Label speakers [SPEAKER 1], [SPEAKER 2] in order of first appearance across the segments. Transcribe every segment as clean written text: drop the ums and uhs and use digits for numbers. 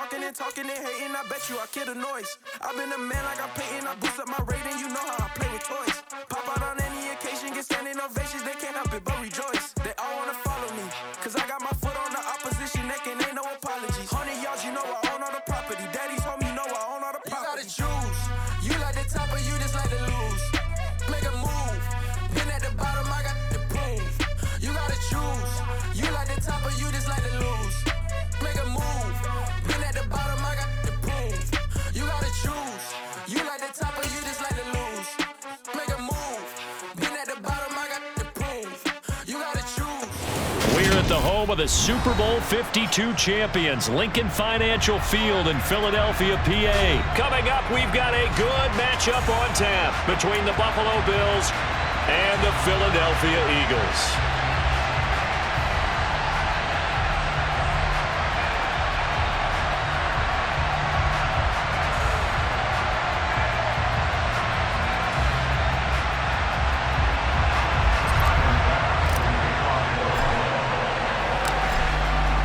[SPEAKER 1] talking and hating, I bet you I kill the noise. I've been a man like I'm Peyton, I boost up my rating, you know how I play with toys. Pop out on any occasion, get standing ovations, they can't help it but rejoice. They all wanna follow me, cause I got my foot on the opposition neck and ain't no apologies. 100 yards, you know I own all the property. Daddy's home, you know I own all the property. You gotta choose, you like the top or you just like to lose. Make a move, been at the bottom, I got to prove. You gotta choose, you like the top or you just like to lose. Make a move, been at the bottom, I got to prove. You gotta choose, you like the top or you just like to lose. Make a move, been at the bottom, I got to prove. You gotta choose.
[SPEAKER 2] We're at the home of the Super Bowl 52 champions, Lincoln Financial Field in Philadelphia, PA. Coming up, we've got a good matchup on tap between the Buffalo Bills and the Philadelphia Eagles.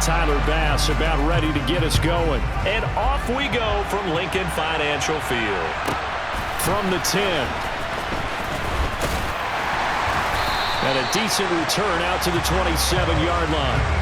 [SPEAKER 2] Tyler Bass about ready to get us going. And off we go from Lincoln Financial Field. From the 10. And a decent return out to the 27-yard line.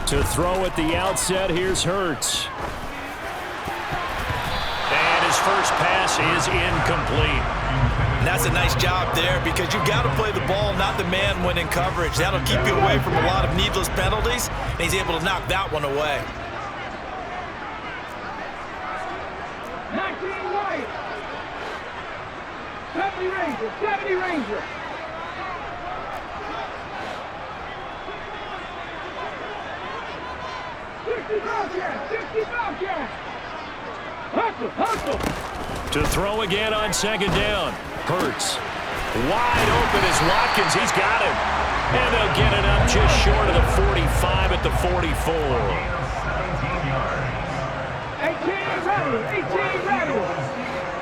[SPEAKER 2] To throw at the outset, here's Hurts. And his first pass is incomplete.
[SPEAKER 3] And that's a nice job there because you've got to play the ball, not the man when in coverage. That'll keep you away from a lot of needless penalties, and he's able to knock that one away.
[SPEAKER 4] 19 right. 70 Ranger, 70 Ranger. 60 Bobcat! Hustle, hustle!
[SPEAKER 2] To throw again on second down. Hurts. Wide open is Watkins. He's got him. And they'll get it up just short of the 45 at the 44.
[SPEAKER 4] 18 rattle, 18 rattle.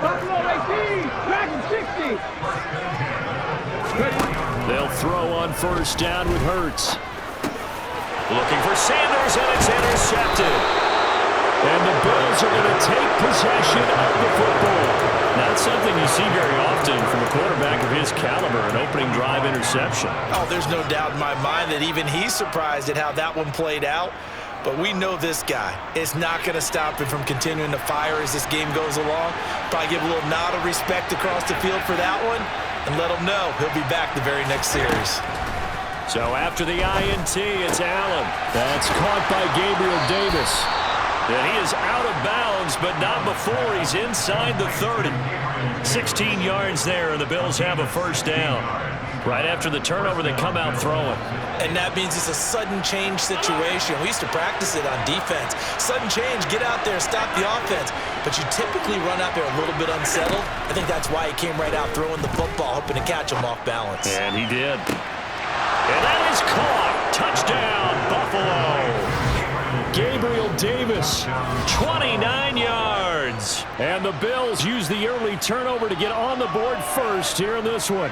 [SPEAKER 4] Buffalo 18, Dragon 60.
[SPEAKER 2] They'll throw on first down with Hurts. Looking for Sanders, and it's intercepted. And the Bills are going to take possession of the football. Not something you see very often from a quarterback of his caliber, an opening drive interception.
[SPEAKER 3] Oh, there's no doubt in my mind that even he's surprised at how that one played out. But we know this guy is not going to stop him from continuing to fire as this game goes along. Probably give a little nod of respect across the field for that one and let him know he'll be back the very next series.
[SPEAKER 2] So after the INT, it's Allen. That's caught by Gabriel Davis. And he is out of bounds, but not before he's inside the 30. 16 yards there, and the Bills have a first down. Right after the turnover, they come out throwing.
[SPEAKER 3] And that means it's a sudden change situation. We used to practice it on defense. Sudden change, get out there, stop the offense. But you typically run out there a little bit unsettled. I think that's why he came right out throwing the football, hoping to catch him off balance.
[SPEAKER 2] And he did. And that is caught. Touchdown, Buffalo. Gabriel Davis, 29 yards. And the Bills use the early turnover to get on the board first here in this one.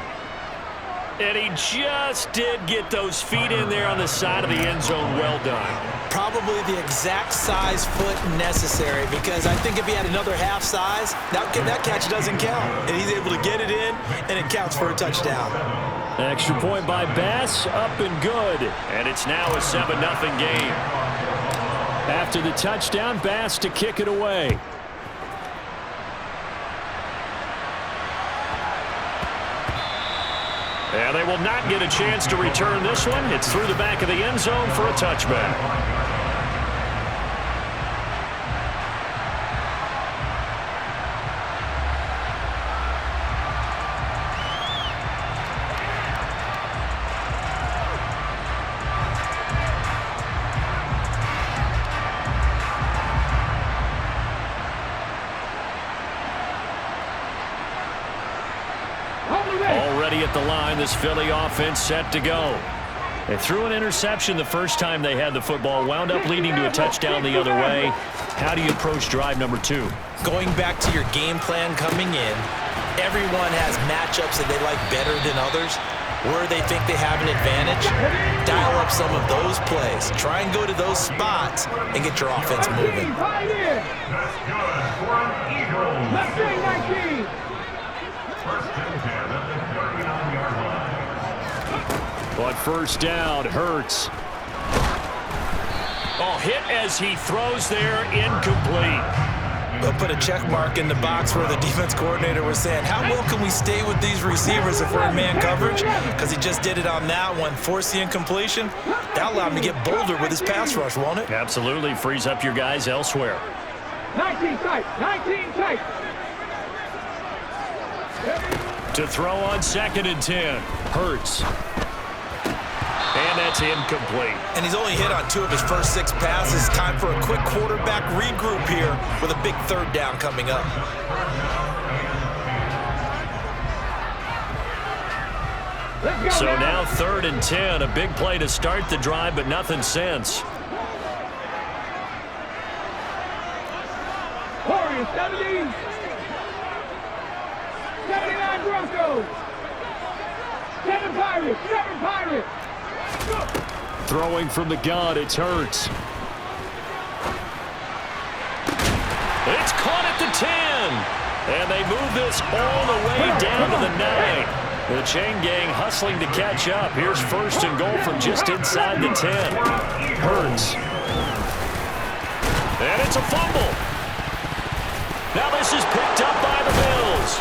[SPEAKER 2] And he just did get those feet in there on the side of the end zone. Well done.
[SPEAKER 3] Probably the exact size foot necessary, because I think if he had another half size, that catch doesn't count. And he's able to get it in, and it counts for a touchdown.
[SPEAKER 2] Extra point by Bass, up and good. And it's now a 7-0 game. After the touchdown, Bass to kick it away. And they will not get a chance to return this one. It's through the back of the end zone for a touchback. at the line. This Philly offense set to go. They threw an interception the first time they had the football, wound up leading to a touchdown the other way. How do you approach drive number 2?
[SPEAKER 3] Going back to your game plan coming in, everyone has matchups that they like better than others. Where they think they have an advantage, dial up some of those plays. Try and go to those spots and get your offense moving.
[SPEAKER 4] Left wing 19.
[SPEAKER 2] But first down, Hurts. Oh, hit as he throws there, incomplete.
[SPEAKER 3] They'll put a check mark in the box where the defense coordinator was saying, how well can we stay with these receivers if we're in man coverage? Because he just did it on that one, forced the incompletion. That allowed him to get bolder with his pass rush, won't it?
[SPEAKER 2] Absolutely, frees up your guys elsewhere.
[SPEAKER 4] 19 tight, 19 tight.
[SPEAKER 2] To throw on 2nd and 10, Hurts. And that's incomplete.
[SPEAKER 3] And he's only hit on 2 of his first 6 passes. Time for a quick quarterback regroup here with a big 3rd down coming up.
[SPEAKER 2] So now 3rd and 10, a big play to start the drive, but nothing since.
[SPEAKER 4] Warriors 70. 79 Broncos. 7 Pirates, 7 Pirates.
[SPEAKER 2] Throwing from the gun, it's Hurts. It's caught at the 10. And they move this all the way down to the 9. The chain gang hustling to catch up. Here's 1st and goal from just inside the 10. Hurts. And it's a fumble. Now this is picked up by the Bills.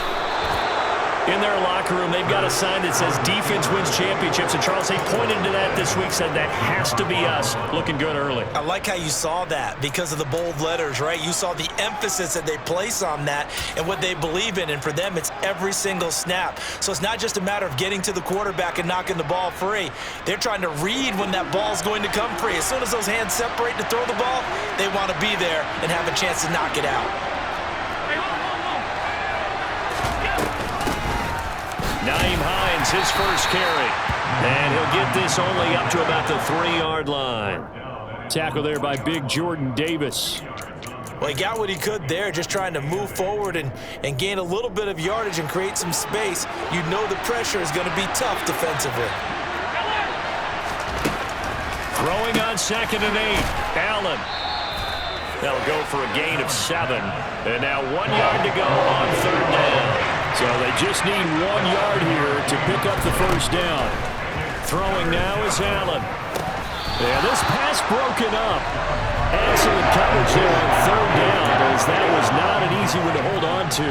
[SPEAKER 2] In their locker room, they've got a sign that says defense wins championships. And Charles, they pointed to that this week, said that has to be us. Looking good early.
[SPEAKER 3] I like how you saw that because of the bold letters, right? You saw the emphasis that they place on that and what they believe in. And for them, it's every single snap. So it's not just a matter of getting to the quarterback and knocking the ball free. They're trying to read when that ball's going to come free. As soon as those hands separate to throw the ball, they want to be there and have a chance to knock it out.
[SPEAKER 2] Nyheim Hines, his first carry. And he'll get this only up to about the 3-yard line. Tackle there by big Jordan Davis.
[SPEAKER 3] Well, he got what he could there, just trying to move forward and gain a little bit of yardage and create some space. You know the pressure is going to be tough defensively.
[SPEAKER 2] Throwing on 2nd and 8. Allen. That'll go for a gain of 7. And now 1 yard to go on 3rd down. So they just need 1 yard here to pick up the first down. Throwing now is Allen. Yeah, this pass broken up. Excellent coverage there on 3rd down, as that was not an easy one to hold on to.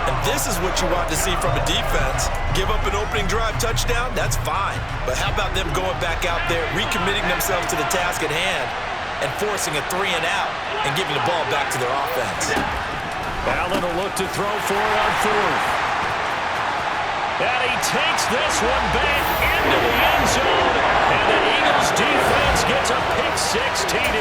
[SPEAKER 3] And this is what you want to see from a defense. Give up an opening drive touchdown, that's fine. But how about them going back out there, recommitting themselves to the task at hand, and forcing a 3-and-out and giving the ball back to their offense.
[SPEAKER 2] Allen will look to throw for it on 4th. And he takes this one back into the end zone. And the Eagles defense gets a pick-6 TD.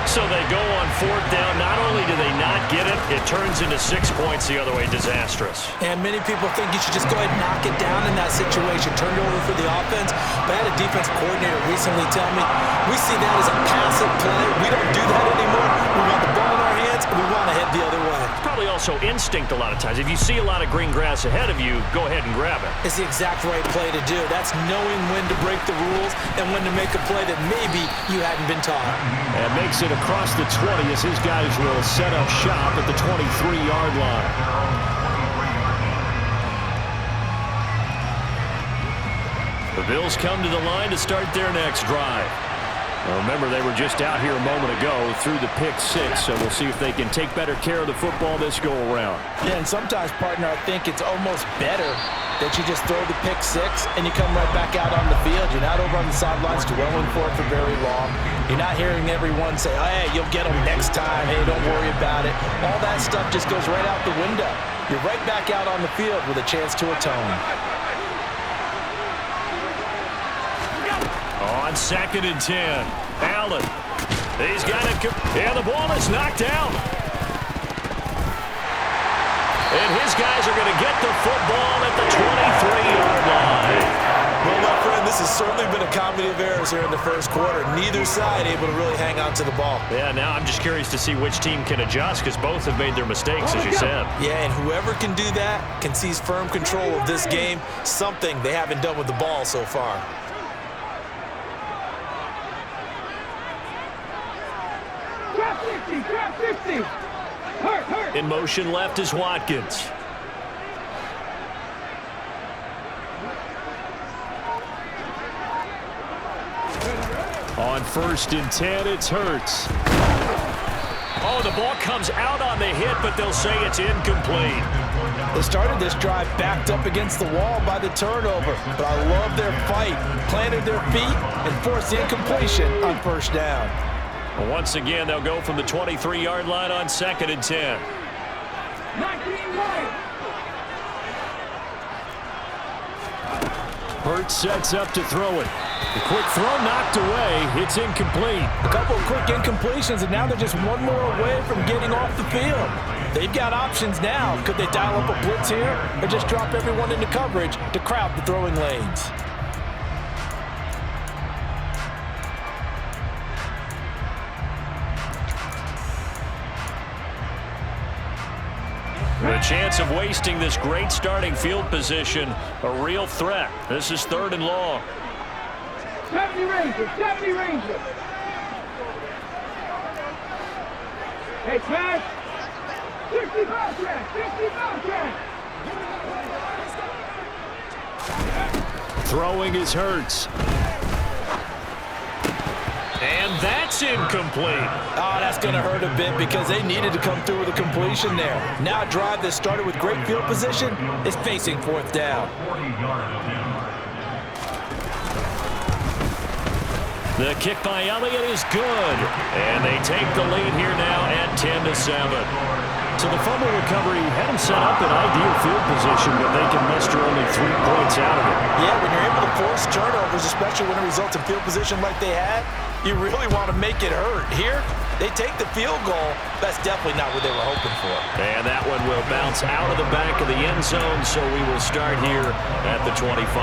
[SPEAKER 2] So they go on 4th down. Not only do they not get it, it turns into 6 points the other way. Disastrous.
[SPEAKER 3] And many people think you should just go ahead and knock it down in that situation. Turn it over for the offense. But I had a defense coordinator recently tell me, we see that as a passive play. We don't do that anymore. We want the ball in our hands, and we want to head the other way.
[SPEAKER 2] Probably also instinct a lot of times. If you see a lot of green grass ahead of you, go ahead and grab it.
[SPEAKER 3] It's the exact right play to do. That's knowing when to break the rules and when to make a play that maybe you hadn't been taught.
[SPEAKER 2] And makes it across the 20 as his guys will set up shop at the 23-yard line. The Bills come to the line to start their next drive. Now remember, they were just out here a moment ago through the pick-6, so we'll see if they can take better care of the football this go-around.
[SPEAKER 3] Yeah, and sometimes, partner, I think it's almost better that you just throw the pick-6 and you come right back out on the field. You're not over on the sidelines dwelling for it for very long. You're not hearing everyone say, oh, hey, you'll get them next time. Hey, don't worry about it. All that stuff just goes right out the window. You're right back out on the field with a chance to atone.
[SPEAKER 2] On 2nd and 10, Allen. He's got it. And the ball is knocked out. And his guys are going to get the football at the 23-yard line.
[SPEAKER 3] Well, my friend, this has certainly been a comedy of errors here in the first quarter. Neither side able to really hang on to the ball.
[SPEAKER 2] Yeah, now I'm just curious to see which team can adjust because both have made their mistakes, as you said.
[SPEAKER 3] Yeah, and whoever can do that can seize firm control of this game, something they haven't done with the ball so far.
[SPEAKER 4] Drop 50, drop 50. Hurt.
[SPEAKER 2] In motion left is Watkins. On 1st and 10, it's Hurts. Oh, the ball comes out on the hit, but they'll say it's incomplete.
[SPEAKER 3] They started this drive backed up against the wall by the turnover, but I love their fight, planted their feet, and forced the incompletion on 1st down.
[SPEAKER 2] Well, once again, they'll go from the 23-yard line on 2nd and 10.
[SPEAKER 4] 19 right.
[SPEAKER 2] Hurts sets up to throw it. The quick throw knocked away. It's incomplete.
[SPEAKER 3] A couple of quick incompletions, and now they're just one more away from getting off the field. They've got options now. Could they dial up a blitz here or just drop everyone into coverage to crowd the throwing lanes?
[SPEAKER 2] The chance of wasting this great starting field position, a real threat. This is 3rd and long.
[SPEAKER 4] 70 Rangers, 70 Rangers. Hey, pass. 60 ball track, 60 ball track.
[SPEAKER 2] Throwing is Hurts. And that's incomplete.
[SPEAKER 3] Oh, that's going to hurt a bit because they needed to come through with a completion there. Now a drive that started with great field position is facing 4th down.
[SPEAKER 2] The kick by Elliott is good. And they take the lead here now at 10-7. So the fumble recovery had them set up in ideal field position, but they can muster only 3 points out of it.
[SPEAKER 3] Yeah, when you're able to force turnovers, especially when it results in field position like they had, you really want to make it hurt. Here, they take the field goal. That's definitely not what they were hoping for.
[SPEAKER 2] And that one will bounce out of the back of the end zone, so we will start here at the 25.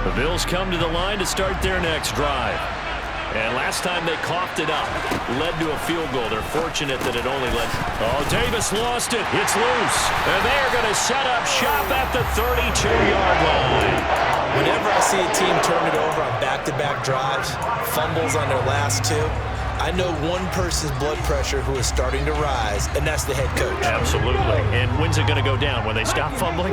[SPEAKER 2] The Bills come to the line to start their next drive. And last time they coughed it up, led to a field goal. They're fortunate that it only led. Oh, Davis lost it. It's loose. And they're going to set up shop at the 32-yard line.
[SPEAKER 3] Whenever I see a team turn it over on back-to-back drives, fumbles on their last 2, I know one person's blood pressure who is starting to rise, and that's the head coach.
[SPEAKER 2] Absolutely. And when's it going to go down? When they stop fumbling?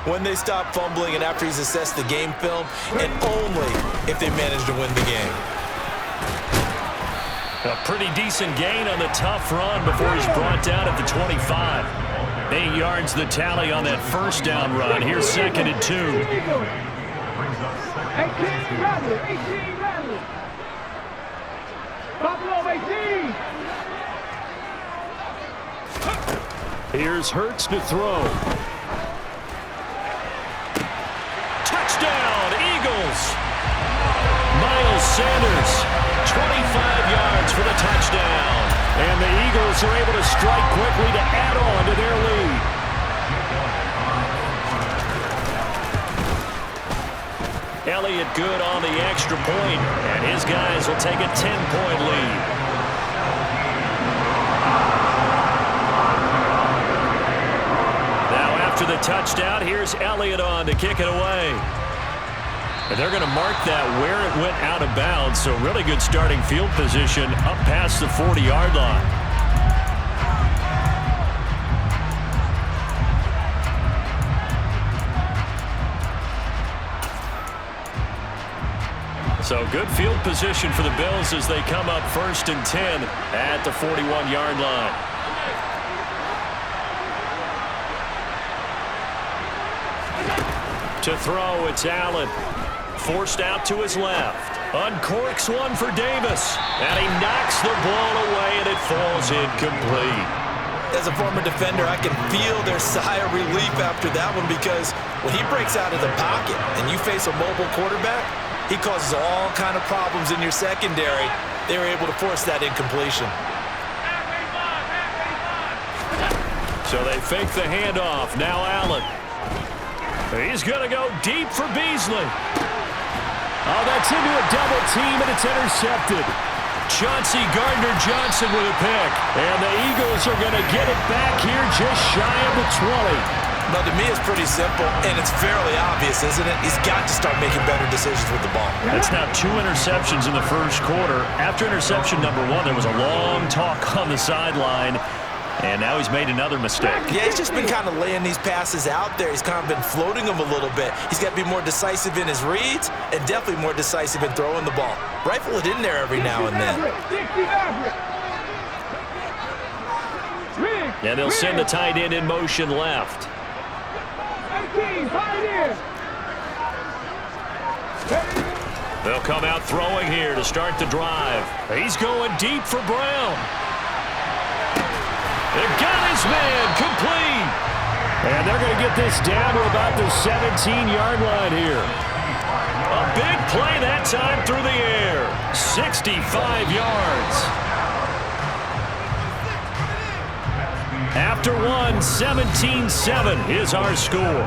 [SPEAKER 3] When they stop fumbling and after he's assessed the game film, and only if they manage to win the game.
[SPEAKER 2] A pretty decent gain on the tough run before he's brought down at the 25. 8 yards the tally on that 1st down run. Here's 2nd and 2.
[SPEAKER 4] 18 Rattler, 18 Rattler. Buffalo 18.
[SPEAKER 2] Here's Hurts to throw. Touchdown, Eagles. Miles Sanders, 25 yards for the touchdown. And the Eagles are able to strike quickly to add on to their lead. Elliott good on the extra point, and his guys will take a 10-point lead. Now after the touchdown, here's Elliott on to kick it away. And they're going to mark that where it went out of bounds, so really good starting field position up past the 40-yard line. So good field position for the Bills as they come up 1st and 10 at the 41-yard line. To throw, it's Allen. Forced out to his left. Uncorks one for Davis. And he knocks the ball away, and it falls incomplete.
[SPEAKER 3] As a former defender, I can feel their sigh of relief after that one because when he breaks out of the pocket and you face a mobile quarterback, he causes all kind of problems in your secondary. they were able to force that incompletion.
[SPEAKER 2] So they fake the handoff. Now Allen. He's going to go deep for Beasley. Oh, that's into a double team, and it's intercepted. Chauncey Gardner-Johnson with a pick. And the Eagles are going to get it back here just shy of the 20.
[SPEAKER 3] But to me, it's pretty simple, and it's fairly obvious, isn't it? He's got to start making better decisions with the ball.
[SPEAKER 2] It's now 2 interceptions in the first quarter. After interception number 1, there was a long talk on the sideline, and now he's made another mistake.
[SPEAKER 3] Yeah, he's just been kind of laying these passes out there. He's kind of been floating them a little bit. He's got to be more decisive in his reads and definitely more decisive in throwing the ball. Rifle it in there every now and then.
[SPEAKER 2] And they'll send the tight end in motion left. They'll come out throwing here to start the drive. He's going deep for Brown. They've got his man complete. And they're going to get this down to about the 17-yard line here. A big play that time through the air. 65 yards. After 1, 17-7 is our score.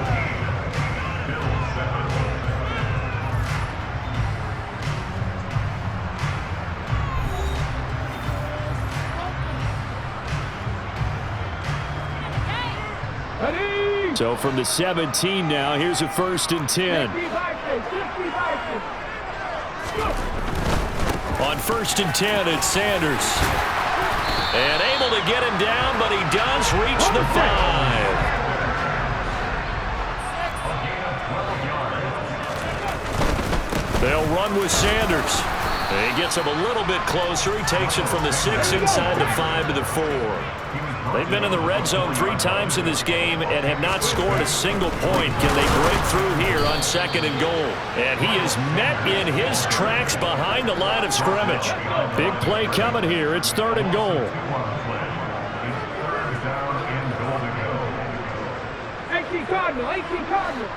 [SPEAKER 2] So from the 17 now, here's a 1st and 10. On 1st and 10, it's Sanders. And able to get him down, but he does reach the 5. They'll run with Sanders. He gets him a little bit closer. He takes it from the 6 inside the 5 to the 4. They've been in the red zone 3 times in this game and have not scored a single point. Can they break through here on 2nd and goal? And he is met in his tracks behind the line of scrimmage. Big play coming here. It's 3rd and goal.
[SPEAKER 4] 18 Cardinal, 18 Cardinal.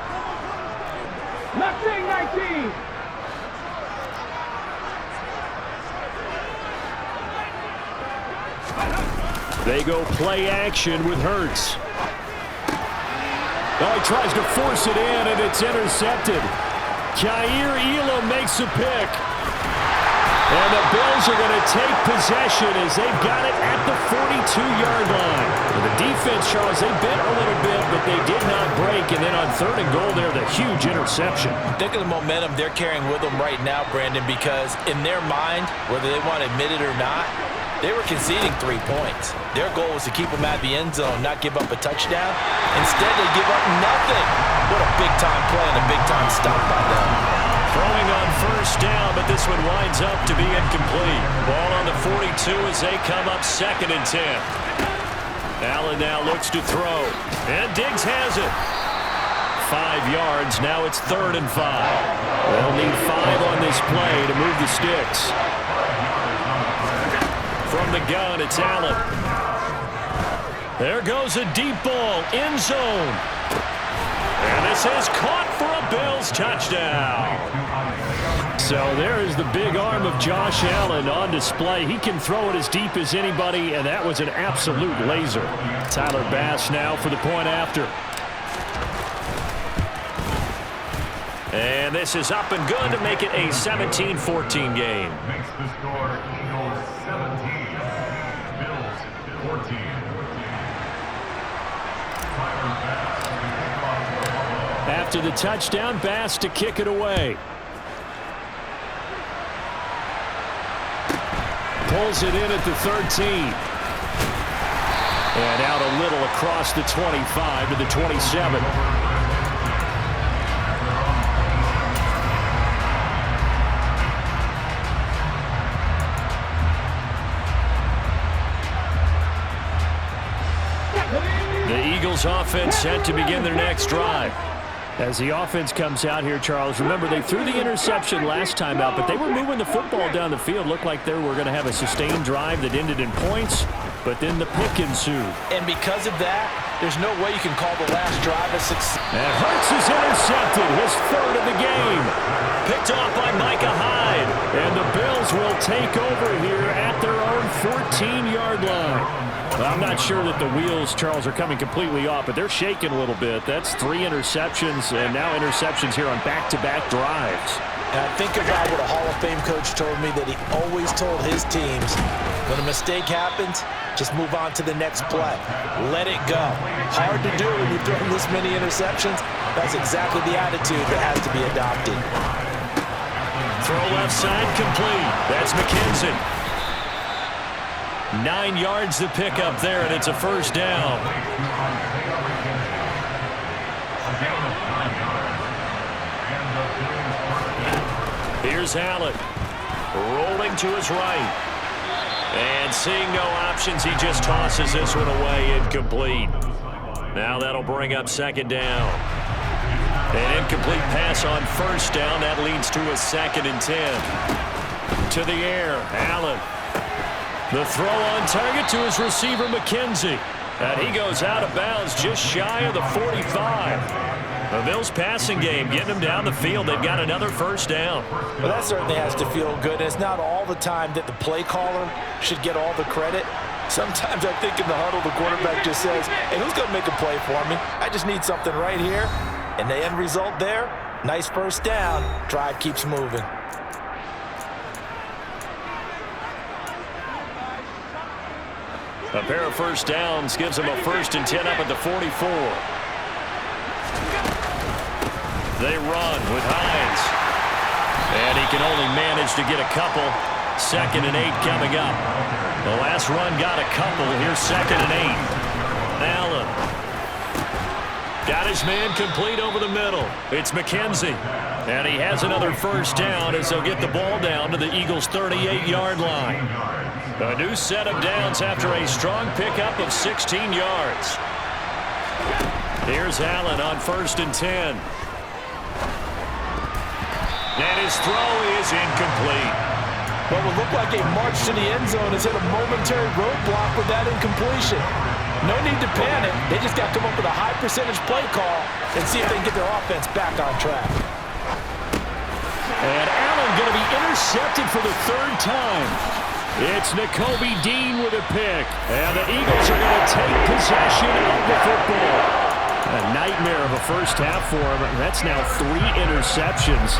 [SPEAKER 4] Nothing, 19.
[SPEAKER 2] They go play action with Hurts. Oh, he tries to force it in, and it's intercepted. Kaiir Elam makes a pick. And the Bills are going to take possession as they've got it at the 42-yard line. And the defense, Charles, they bit a little bit, but they did not break. And then on 3rd and goal there, the huge interception.
[SPEAKER 3] Think of the momentum they're carrying with them right now, Brandon, because in their mind, whether they want to admit it or not, they were conceding 3 points. Their goal was to keep them at the end zone, not give up a touchdown. Instead, they give up nothing. What a big-time play and a big-time stop by them.
[SPEAKER 2] Throwing on 1st down, but this one winds up to be incomplete. Ball on the 42 as they come up 2nd and 10. Allen now looks to throw. And Diggs has it. 5 yards. Now it's 3rd and 5. They'll need 5 on this play to move the sticks. From the gun, it's Allen. There goes a deep ball, end zone. And this is caught for a Bills touchdown. So there is the big arm of Josh Allen on display. He can throw it as deep as anybody, and that was an absolute laser. Tyler Bass now for the point after. And this is up and good to make it a 17-14 game.
[SPEAKER 5] Makes the score Eagles 17, Bills 14.
[SPEAKER 2] After the touchdown, Bass to kick it away. Pulls it in at the 13. And out a little across the 25 to the 27. The Eagles offense set to begin their next drive. As the offense comes out here, Charles, remember they threw the interception last time out, but they were moving the football down the field. Looked like they were going to have a sustained drive that ended in points, but then the pick ensued.
[SPEAKER 3] And because of that, there's no way you can call the last drive a success.
[SPEAKER 2] And Hurts is intercepted, his third of the game. Picked off by Micah Hyde. And the Bills will take over here at their own 14-yard line. I'm not sure that the wheels, Charles, are coming completely off, but they're shaking a little bit. That's 3 interceptions, and now interceptions here on back-to-back drives.
[SPEAKER 3] And I think about what a Hall of Fame coach told me, that he always told his teams, when a mistake happens, just move on to the next play. Let it go. Hard to do when you've thrown this many interceptions. That's exactly the attitude that has to be adopted.
[SPEAKER 2] Throw left side complete. That's McKenzie. 9 yards to pick up there, and it's a first down. Here's Allen. Rolling to his right. And seeing no options, he just tosses this one away, incomplete. Now that'll bring up second down. An incomplete pass on first down. That leads to a 2nd and 10. To the air, Allen. The throw on target to his receiver, McKenzie. And he goes out of bounds just shy of the 45. The Bills passing game getting them down the field. They've got another first down.
[SPEAKER 3] Well, that certainly has to feel good. It's not all the time that the play caller should get all the credit. Sometimes I think in the huddle, the quarterback just says, hey, who's going to make a play for me? I just need something right here. And the end result there, nice first down. Drive keeps moving.
[SPEAKER 2] A pair of first downs gives them a 1st and 10 up at the 44. They run with Hines. And he can only manage to get a couple. 2nd and 8 coming up. The last run got a couple. Here's 2nd and 8. Allen. Got his man complete over the middle. It's McKenzie. And he has another first down as they'll get the ball down to the Eagles' 38-yard line. A new set of downs after a strong pickup of 16 yards. Here's Allen on 1st and 10. And his throw is incomplete.
[SPEAKER 3] What would look like a march to the end zone has hit a momentary roadblock with that incompletion. No need to panic. They just got to come up with a high percentage play call and see if they can get their offense back on track.
[SPEAKER 2] And Allen going to be intercepted for the 3rd time. It's Nakobe Dean with a pick. And the Eagles are going to take possession of the football. A nightmare of a first half for him. That's now 3 interceptions.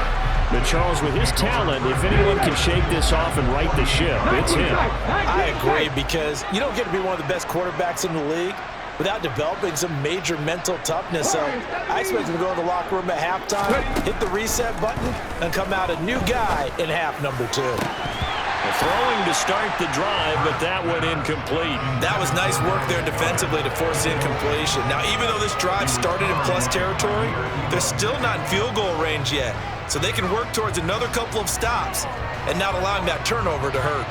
[SPEAKER 2] But Charles, with his talent, if anyone can shake this off and right the ship, it's him.
[SPEAKER 3] I agree, because you don't get to be one of the best quarterbacks in the league without developing some major mental toughness. So I expect him to go in the locker room at halftime, hit the reset button, and come out a new guy in half number 2.
[SPEAKER 2] Throwing to start the drive, but that went incomplete.
[SPEAKER 3] That was nice work there defensively to force the incompletion. Now, even though this drive started in plus territory, they're still not in field goal range yet. So they can work towards another couple of stops and not allowing that turnover to hurt.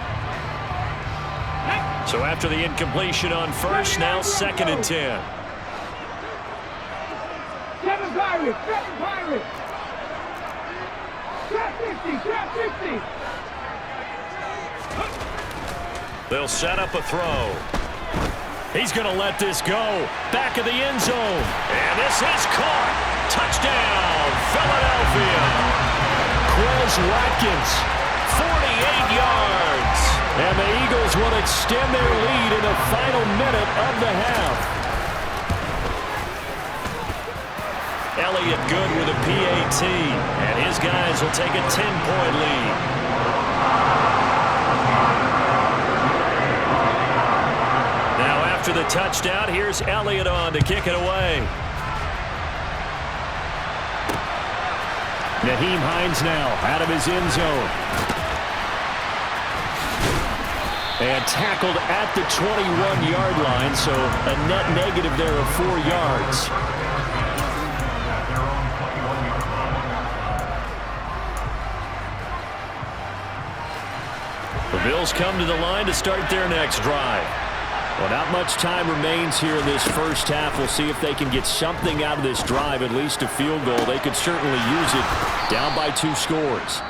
[SPEAKER 2] So after the incompletion on first, now 2nd and 10.
[SPEAKER 4] Kevin Byron, Kevin Byron. Trap 60, trap 60.
[SPEAKER 2] They'll set up a throw. He's going to let this go. Back of the end zone. And this is caught. Touchdown, Philadelphia. Quez Watkins, 48 yards. And the Eagles will extend their lead in the final minute of the half. Elliott good with a PAT. And his guys will take a 10-point lead. After the touchdown, here's Elliott on to kick it away. Nyheim Hines now out of his end zone. And tackled at the 21-yard line, so a net negative there of 4 yards. The Bills come to the line to start their next drive. Well, not much time remains here in this first half. We'll see if they can get something out of this drive, at least a field goal. They could certainly use it, down by 2 scores.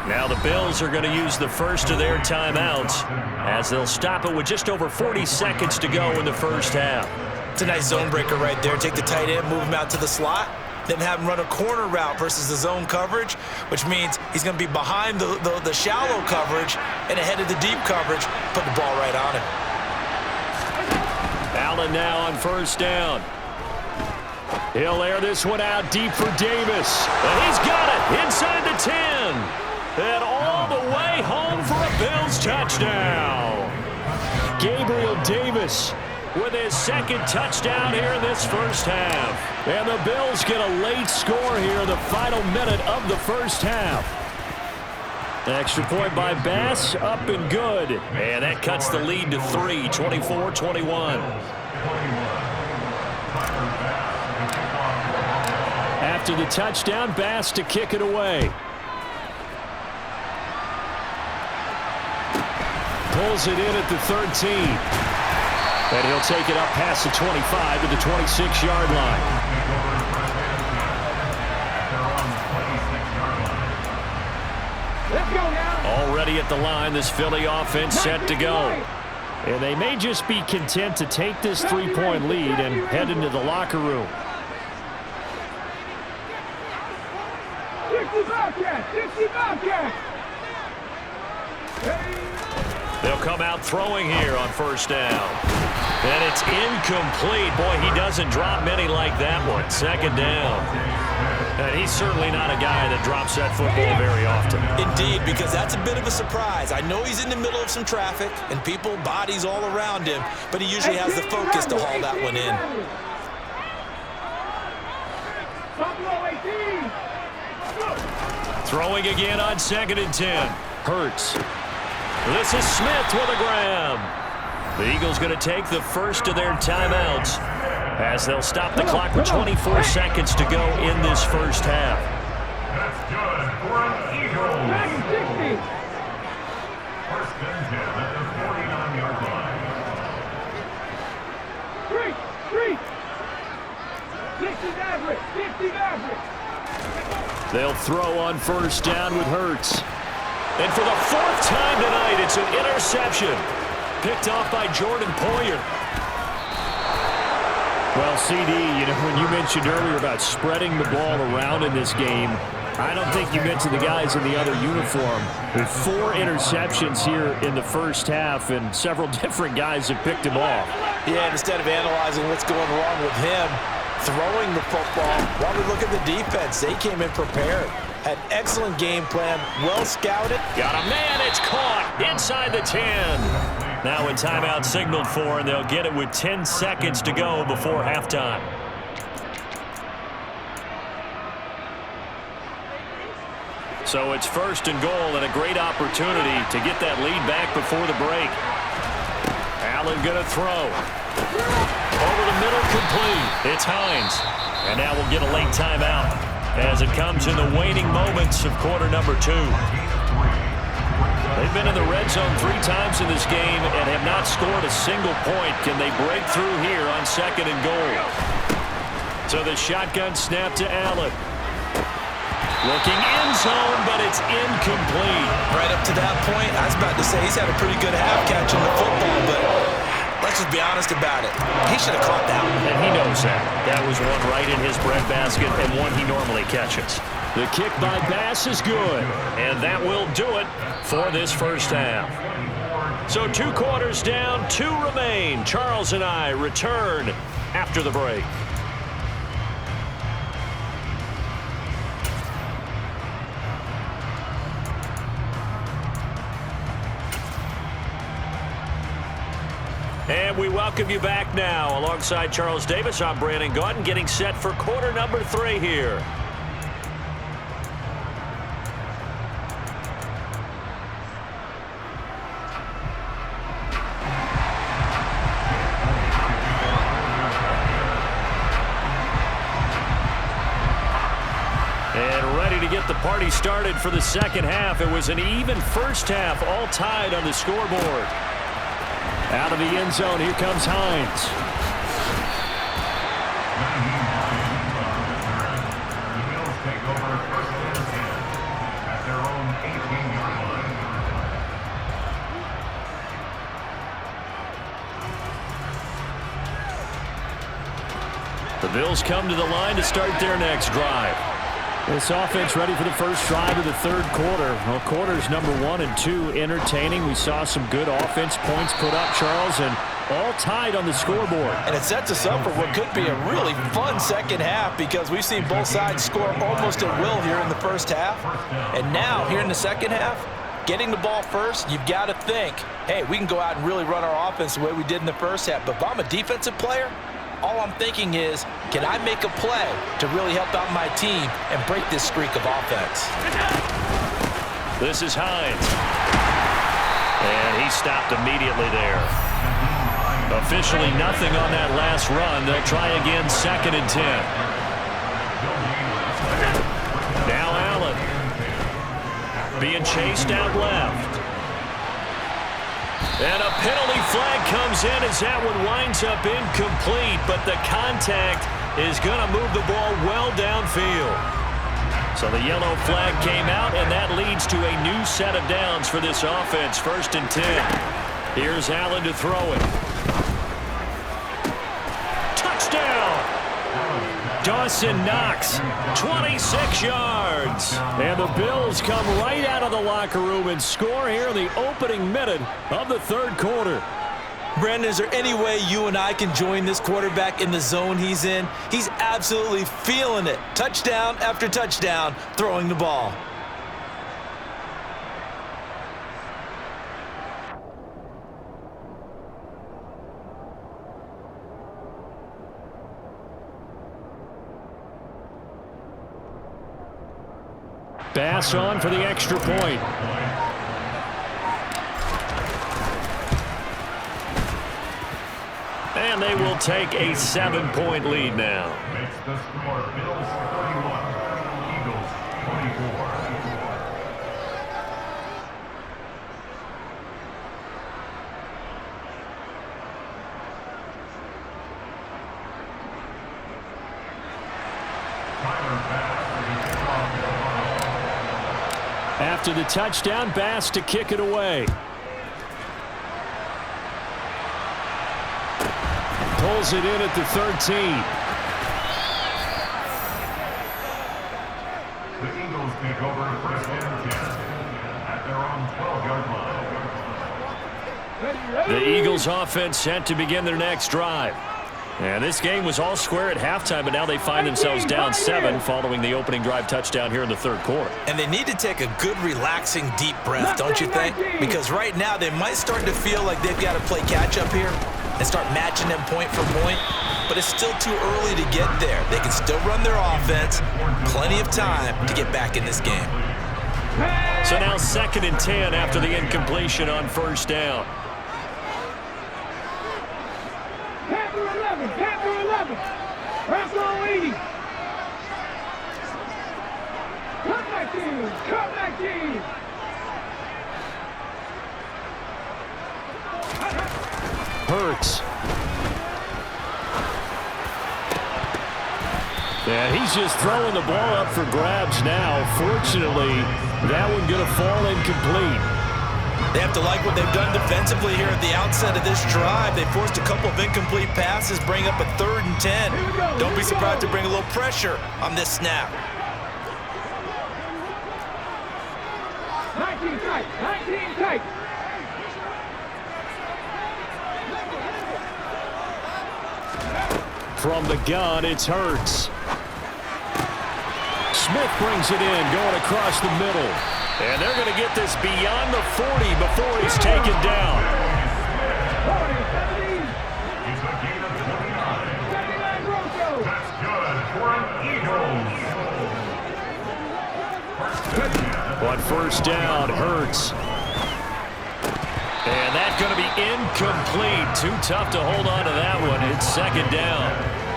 [SPEAKER 2] Now the Bills are going to use the first of their timeouts as they'll stop it with just over 40 seconds to go in the first half.
[SPEAKER 3] It's a nice zone breaker right there. Take the tight end, move him out to the slot, then have him run a corner route versus the zone coverage, which means he's going to be behind the shallow coverage and ahead of the deep coverage. Put the ball right on him.
[SPEAKER 2] Allen now on first down. He'll air this one out deep for Davis. And he's got it inside the 10. And all the way home for a Bills touchdown. Gabriel Davis with his second touchdown here in this first half. And the Bills get a late score here in the final minute of the first half. Extra point by Bass, up and good. And that cuts the lead to 3, 24-21. After the touchdown, Bass to kick it away. Pulls it in at the 13. And he'll take it up past the 25 to the 26-yard line.
[SPEAKER 4] Let's go now.
[SPEAKER 2] Already at the line, this Philly offense set to go. And they may just be content to take this 3-point lead and head into the locker room.
[SPEAKER 4] 60 Bobcats! 60 Bobcats!
[SPEAKER 2] They'll come out throwing here on first down. And it's incomplete. Boy, he doesn't drop many like that one. Second down. And he's certainly not a guy that drops that football very often.
[SPEAKER 3] Indeed, because that's a bit of a surprise. I know he's in the middle of some traffic and people, bodies all around him, but he usually has the focus to haul that one in.
[SPEAKER 2] Throwing again on 2nd and 10. Hurts. This is Smith with a grab. The Eagles going to take the first of their timeouts as they'll stop the clock with 24 seconds to go in this first half.
[SPEAKER 5] That's good for an Eagles.
[SPEAKER 4] 60.
[SPEAKER 5] First and 10 at the 49-yard line.
[SPEAKER 4] 60 average. 60 average.
[SPEAKER 2] They'll throw on first down with Hurts. And for the 4th time tonight, it's an interception. Picked off by Jordan Poyer. Well, CD, you know, when you mentioned earlier about spreading the ball around in this game, I don't think you mentioned the guys in the other uniform. With 4 interceptions here in the first half, and several different guys have picked him off.
[SPEAKER 3] Yeah, instead of analyzing what's going wrong with him, throwing the football, while we look at the defense, they came in prepared. Had excellent game plan, well scouted.
[SPEAKER 2] Got a man, it's caught inside the 10. Now in timeout signaled for, and they'll get it with 10 seconds to go before halftime. So it's 1st and goal and a great opportunity to get that lead back before the break. Allen gonna throw. Over the middle, complete. It's Hines. And now we'll get a late timeout as it comes in the waning moments of quarter number 2. They've been in the red zone 3 times in this game and have not scored a single point. Can they break through here on 2nd and goal? So the shotgun snap to Allen. Looking end zone, but it's incomplete.
[SPEAKER 3] Right up to that point, I was about to say he's had a pretty good half catching the football, but let's just be honest about it. He should have caught that one.
[SPEAKER 2] And he knows that. That was one right in his breadbasket and one he normally catches. The kick by Bass is good, and that will do it for this first half. So 2 quarters down, 2 remain. Charles and I return after the break. And we welcome you back now. Alongside Charles Davis, I'm Brandon Gaudin, getting set for quarter number 3 here. And ready to get the party started for the second half. It was an even first half, all tied on the scoreboard. Out of the end zone, here comes Hines.
[SPEAKER 5] The Bills take over 1st and 10 at their own 18-yard line.
[SPEAKER 2] The Bills come to the line to start their next drive. This offense ready for the first drive of the third quarter. Well, quarters number 1 and 2 entertaining. We saw some good offense points put up, Charles, and all tied on the scoreboard.
[SPEAKER 3] And it sets us up for what could be a really fun second half because we've seen both sides score almost at will here in the first half. And now, here in the second half, getting the ball first, you've got to think, hey, we can go out and really run our offense the way we did in the first half. But if I'm a defensive player, all I'm thinking is, can I make a play to really help out my team and break this streak of offense?
[SPEAKER 2] This is Hines. And he stopped immediately there. Officially nothing on that last run. They'll try again, 2nd and 10. Now Allen. Being chased out left. And a penalty flag comes in as that one winds up incomplete, but the contact is going to move the ball well downfield. So the yellow flag came out, and that leads to a new set of downs for this offense. 1st and 10. Here's Allen to throw it. Touchdown! Dawson Knox, 26 yards. And the Bills come right out of the locker room and score here in the opening minute of the third quarter.
[SPEAKER 3] Brandon, is there any way you and I can join this quarterback in the zone he's in? He's absolutely feeling it. Touchdown after touchdown, throwing the ball.
[SPEAKER 2] Bass on for the extra point. And they will take a 7-point lead now.
[SPEAKER 5] Makes the score Bills 31, Eagles 24.
[SPEAKER 2] After the touchdown, Bass to kick it away. Pulls it in at the 13.
[SPEAKER 5] The Eagles take over 1st and 10 at their own 12-yard line.
[SPEAKER 2] The Eagles offense set to begin their next drive. And this game was all square at halftime, but now they find themselves down 7 following the opening drive touchdown here in the third quarter.
[SPEAKER 3] And they need to take a good, relaxing, deep breath, don't you think? Because right now they might start to feel like they've got to play catch-up here and start matching them point for point. But it's still too early to get there. They can still run their offense. Plenty of time to get back in this game.
[SPEAKER 2] So now 2nd and 10 after the incompletion on 1st down.
[SPEAKER 4] Panther 11. Press on lead. Cut back in. Cut back in.
[SPEAKER 2] Hurts. Yeah, he's just throwing the ball up for grabs now. Fortunately, that one going to fall incomplete.
[SPEAKER 3] They have to like what they've done defensively here at the outset of this drive. They forced a couple of incomplete passes, bring up a 3rd and 10. Don't be surprised to bring a little pressure on this snap.
[SPEAKER 4] 19 tight. 19 tight.
[SPEAKER 2] From the gun, it's Hurts. Smith brings it in, going across the middle. And they're going to get this beyond the 40 before he's taken down.
[SPEAKER 5] It's a gain of 29. That's good for an Eagles.
[SPEAKER 2] On 1st down, Hurts. And that's going to be incomplete. Too tough to hold on to that one. It's 2nd down.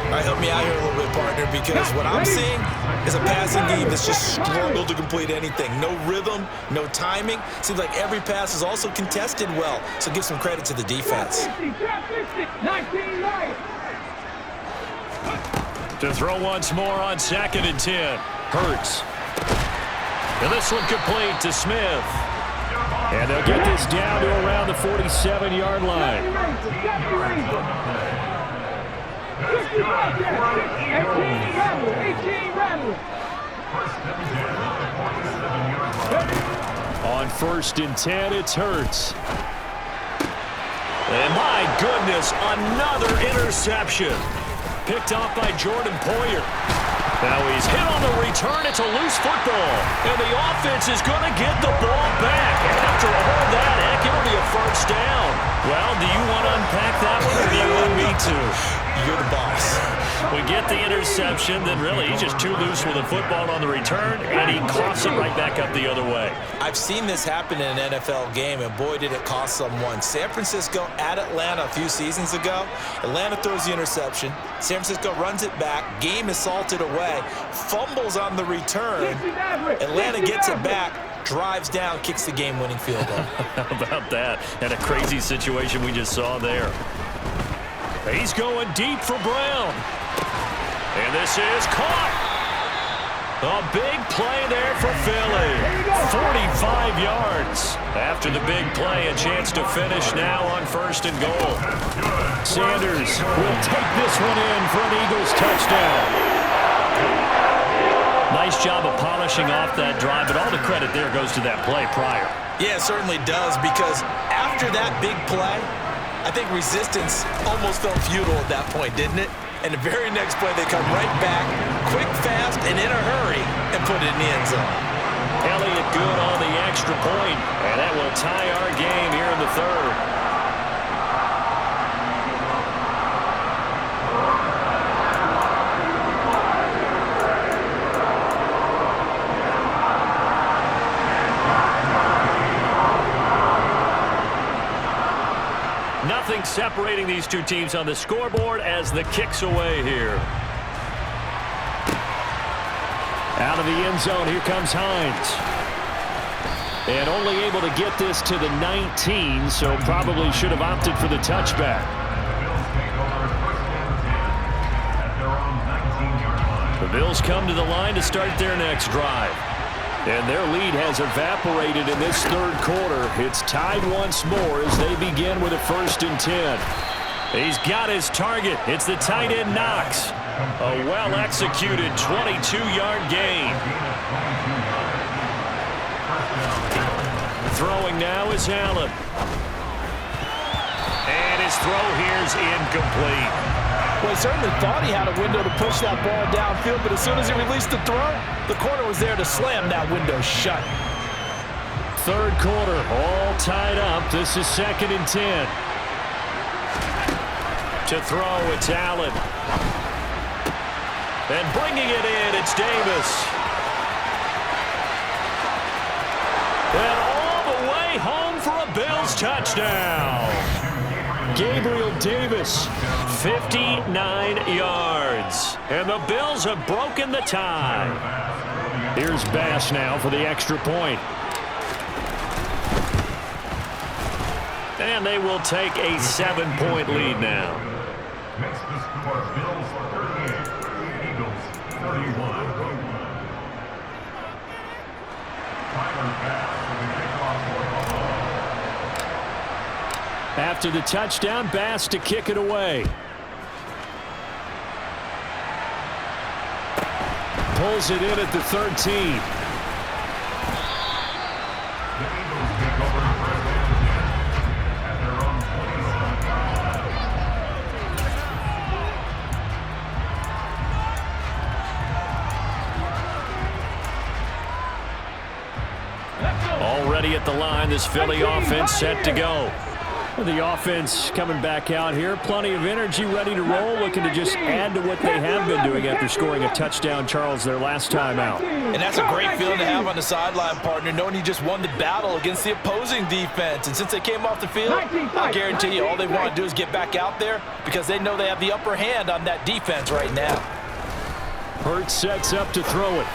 [SPEAKER 3] All right, help me out here a little bit, partner, because what I'm seeing is a passing game that's just struggled to complete anything. No rhythm, no timing. Seems like every pass is also contested well, so give some credit to the defense.
[SPEAKER 4] 19 right.
[SPEAKER 2] To throw once more on 2nd and 10. Hurts. And this one complete to Smith. And they'll get this down to around the 47-yard line.
[SPEAKER 5] That's good for an
[SPEAKER 2] On 1st and 10, it's Hurts. And my goodness, another interception. Picked off by Jordan Poyer. Now he's hit on the return. It's a loose football. And the offense is going to get the ball back. And after all that, heck, it'll be a first down. Well, do you want to unpack that one, or do you want me to?
[SPEAKER 3] You're the boss.
[SPEAKER 2] We get the interception, then really he's just too loose with the football on the return, and he coughs it right back up the other way.
[SPEAKER 3] I've seen this happen in an NFL game, and boy, did it cost someone. San Francisco at Atlanta a few seasons ago. Atlanta throws the interception. San Francisco runs it back. Game is salted away. Fumbles on the return. Atlanta gets it back. Drives down, kicks the game-winning field goal.
[SPEAKER 2] How about that? And a crazy situation we just saw there. He's going deep for Brown. And this is caught. A big play there for Philly. 45 yards. After the big play, a chance to finish now on 1st and goal. Sanders will take this one in for an Eagles touchdown. Nice job of polishing off that drive, but all the credit there goes to that play prior.
[SPEAKER 3] Yeah, it certainly does, because after that big play, I think resistance almost felt futile at that point, didn't it? And the very next play, they come right back, quick, fast, and in a hurry, and put it in the end zone.
[SPEAKER 2] Elliott good on the extra point, and that will tie our game here in the 3rd. Nothing separating these two teams on the scoreboard as the kick's away here. Out of the end zone, here comes Hines. And only able to get this to the 19, so probably should have opted for the touchback. The Bills come to the line to start their next drive. And their lead has evaporated in this 3rd quarter. It's tied once more as they begin with a 1st and 10. He's got his target. It's the tight end Knox. A well-executed 22-yard gain. Throwing now is Allen. And his throw here's incomplete.
[SPEAKER 3] Well, he certainly thought he had a window to push that ball downfield, but as soon as he released the throw, the corner was there to slam that window shut.
[SPEAKER 2] 3rd quarter, all tied up. This is 2nd and 10. To throw, it's Allen. And bringing it in, it's Davis. And all the way home for a Bills touchdown. Gabriel Davis, 59 yards. And the Bills have broken the tie. Here's Bass now for the extra point. And they will take a 7-point lead now.
[SPEAKER 5] Makes the score Bills 38, Eagles 31. Tyler Bass with the kickoff for the ball.
[SPEAKER 2] After the touchdown, Bass to kick it away. Pulls it in at the 13.
[SPEAKER 5] The Eagles take over 1st and 10 at their own 27.
[SPEAKER 2] Already at the line, this Philly offense set to go. The offense coming back out here. Plenty of energy, ready to roll, looking to just add to what they have been doing after scoring a touchdown, Charles, their last time out.
[SPEAKER 3] And that's a great feeling to have on the sideline, partner, knowing you just won the battle against the opposing defense. And since they came off the field, I guarantee you all they want to do is get back out there because they know they have the upper hand on that defense right now.
[SPEAKER 2] Hurts sets up to throw it.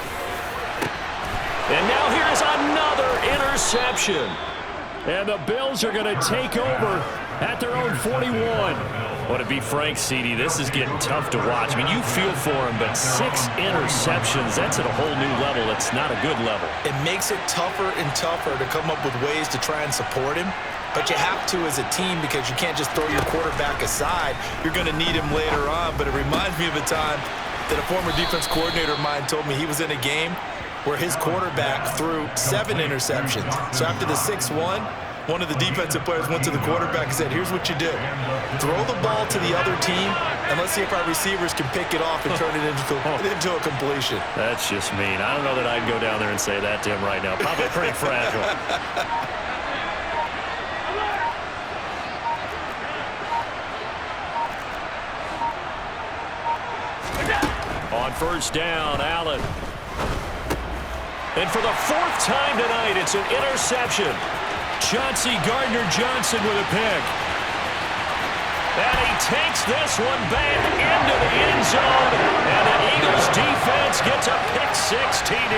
[SPEAKER 2] And now here's another interception. And the Bills are going to take over at their own 41. Well, to be frank, CD, this is getting tough to watch. I mean, you feel for him, but 6 interceptions, that's at a whole new level. It's not a good level.
[SPEAKER 3] It makes it tougher and tougher to come up with ways to try and support him. But you have to as a team because you can't just throw your quarterback aside. You're going to need him later on. But it reminds me of a time that a former defense coordinator of mine told me he was in a game where his quarterback threw 7 interceptions. So after the 6-1, one of the defensive players went to the quarterback and said, here's what you do. Throw the ball to the other team, and let's see if our receivers can pick it off and turn it into a completion.
[SPEAKER 2] That's just mean. I don't know that I'd go down there and say that to him right now. Probably pretty fragile. On first down, Allen. And for the 4th time tonight, it's an interception. Chauncey Gardner-Johnson with a pick. And he takes this one back into the end zone. And the Eagles defense gets a pick-6 TD.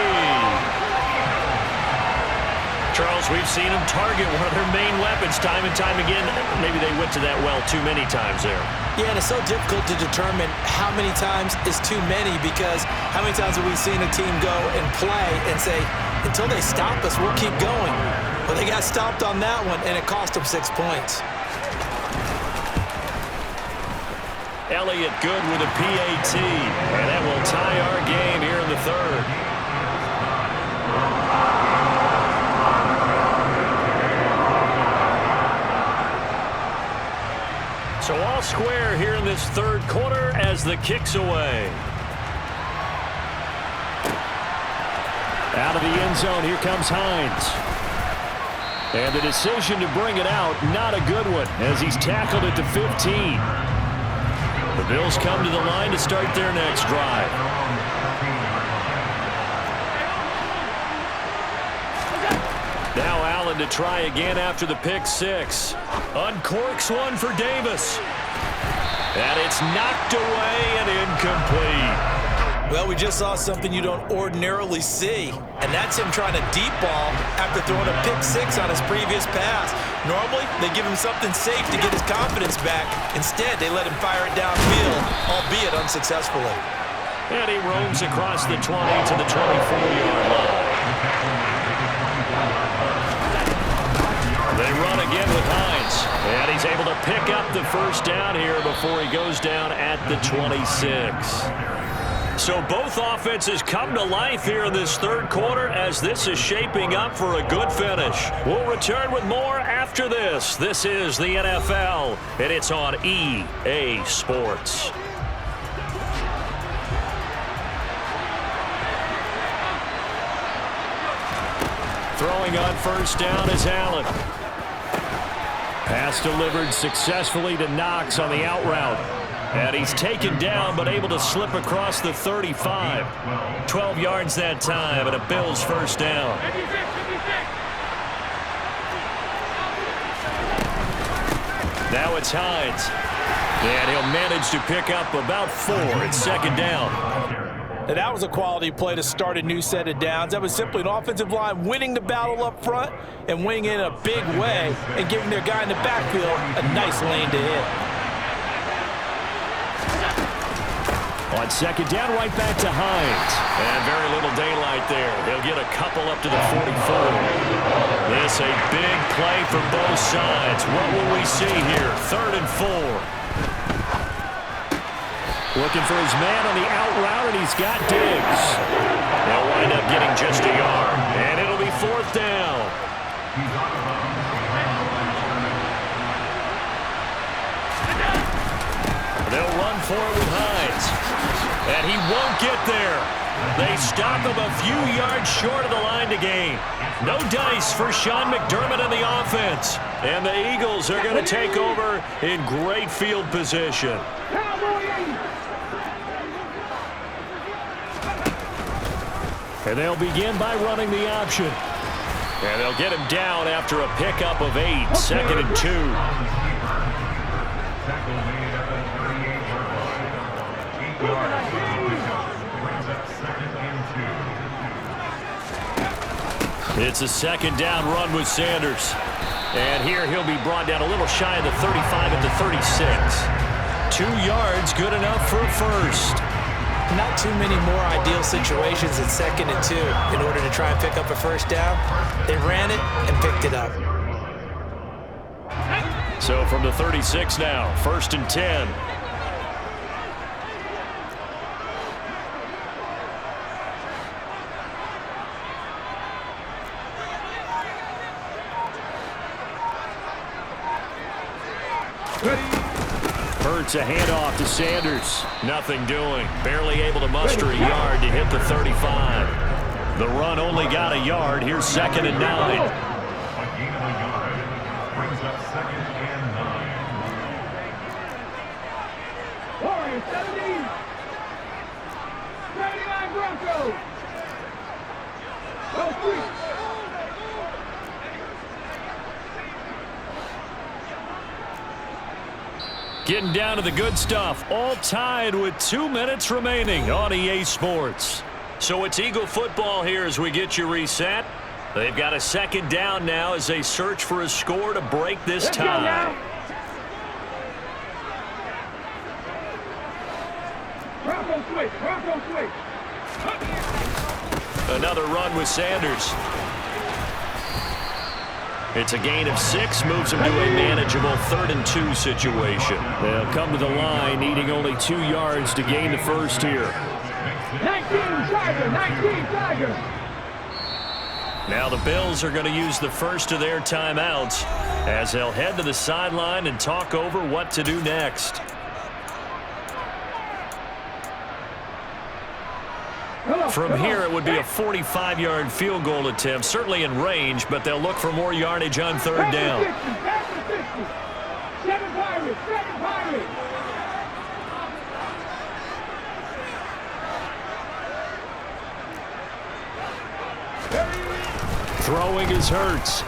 [SPEAKER 2] Charles, we've seen them target one of their main weapons time and time again. Maybe they went to that well too many times there.
[SPEAKER 3] Yeah, and it's so difficult to determine how many times is too many, because how many times have we seen a team go and play and say, until they stop us, we'll keep going. But they got stopped on that one, and it cost them 6 points.
[SPEAKER 2] Elliott good with a PAT, and that will tie our game here in the 3rd. So all square here in this 3rd quarter as the kick's away. Out of the end zone, here comes Hines. And the decision to bring it out, not a good one, as he's tackled at the 15. The Bills come to the line to start their next drive. Now Allen to try again after the pick-6. Uncorks one for Davis. And it's knocked away and incomplete.
[SPEAKER 3] Well, we just saw something you don't ordinarily see, and that's him trying to deep ball after throwing a pick-6 on his previous pass. Normally, they give him something safe to get his confidence back. Instead, they let him fire it downfield, albeit unsuccessfully.
[SPEAKER 2] And he roams across the 20 to the 24-yard line. They run again with Hines, and he's able to pick up the first down here before he goes down at the 26. So both offenses come to life here in this 3rd quarter as this is shaping up for a good finish. We'll return with more after this. This is the NFL, and it's on EA Sports. Throwing on first down is Allen. Pass delivered successfully to Knox on the out route. And he's taken down but able to slip across the 35. 12 yards that time and a Bills first down. Now it's Hines. And he'll manage to pick up about 4 at 2nd down.
[SPEAKER 3] Now, that was a quality play to start a new set of downs. That was simply an offensive line winning the battle up front and winning in a big way and giving their guy in the backfield a nice lane to hit.
[SPEAKER 2] On 2nd down, right back to Hines. And very little daylight there. They'll get a couple up to the 44. This a big play for both sides. What will we see here? 3rd and 4. Looking for his man on the out route, and he's got Diggs. They'll wind up getting just a yard, and it'll be 4th down. They'll run for it with Hines, and he won't get there. They stop him a few yards short of the line to gain. No dice for Sean McDermott and the offense, and the Eagles are going to take over in great field position. And they'll begin by running the option. And they'll get him down after a pickup of 8, 2nd and 2. It's a 2nd down run with Sanders. And here he'll be brought down a little shy of the 35 at the 36. 2 yards, good enough for a first.
[SPEAKER 3] Not too many more ideal situations at 2nd and 2 in order to try and pick up a first down. They ran it and picked it up.
[SPEAKER 2] So from the 36 now, 1st and 10. converts a handoff to Sanders. Nothing doing. Barely able to muster a yard to hit the 35. The run only got a yard. Here's 2nd and 9.
[SPEAKER 5] A gain of a yard brings up 2nd and 9.
[SPEAKER 4] Warriors 17. 79 Broncos. Go free.
[SPEAKER 2] Getting down to the good stuff. All tied with 2 minutes remaining on EA Sports. So it's Eagle football here as we get you reset. They've got a 2nd down now as they search for a score to break this tie.
[SPEAKER 4] Bronco switch. Bronco switch.
[SPEAKER 2] Another run with Sanders. It's a gain of 6, moves them to a manageable 3rd and 2 situation. They'll come to the line, needing only 2 yards to gain the first here.
[SPEAKER 4] 19 Tiger. 19 Tiger.
[SPEAKER 2] Now the Bills are going to use the first of their timeouts as they'll head to the sideline and talk over what to do next. From here, it would be a 45-yard field goal attempt, certainly in range, but they'll look for more yardage on 3rd down.
[SPEAKER 4] 7 Pirates. 7 Pirates.
[SPEAKER 2] Throwing is Hurts.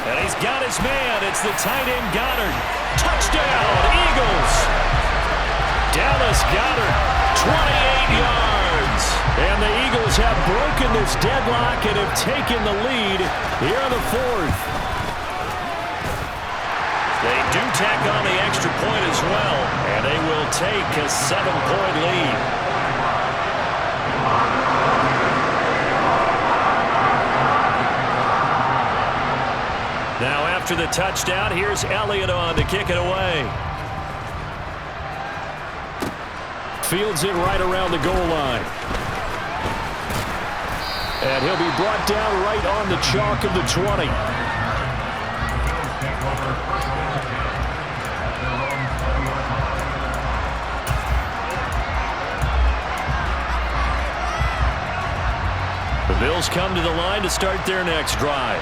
[SPEAKER 2] And he's got his man. It's the tight end Goddard. Touchdown, Eagles. Dallas Goedert, 28 yards. And the Eagles have broken this deadlock and have taken the lead here in the 4th. They do tack on the extra point as well, and they will take a 7-point lead. Now after the touchdown, here's Elliott on to kick it away. Fields it right around the goal line. And he'll be brought down right on the chalk of the 20. The Bills come to the line to start their next drive.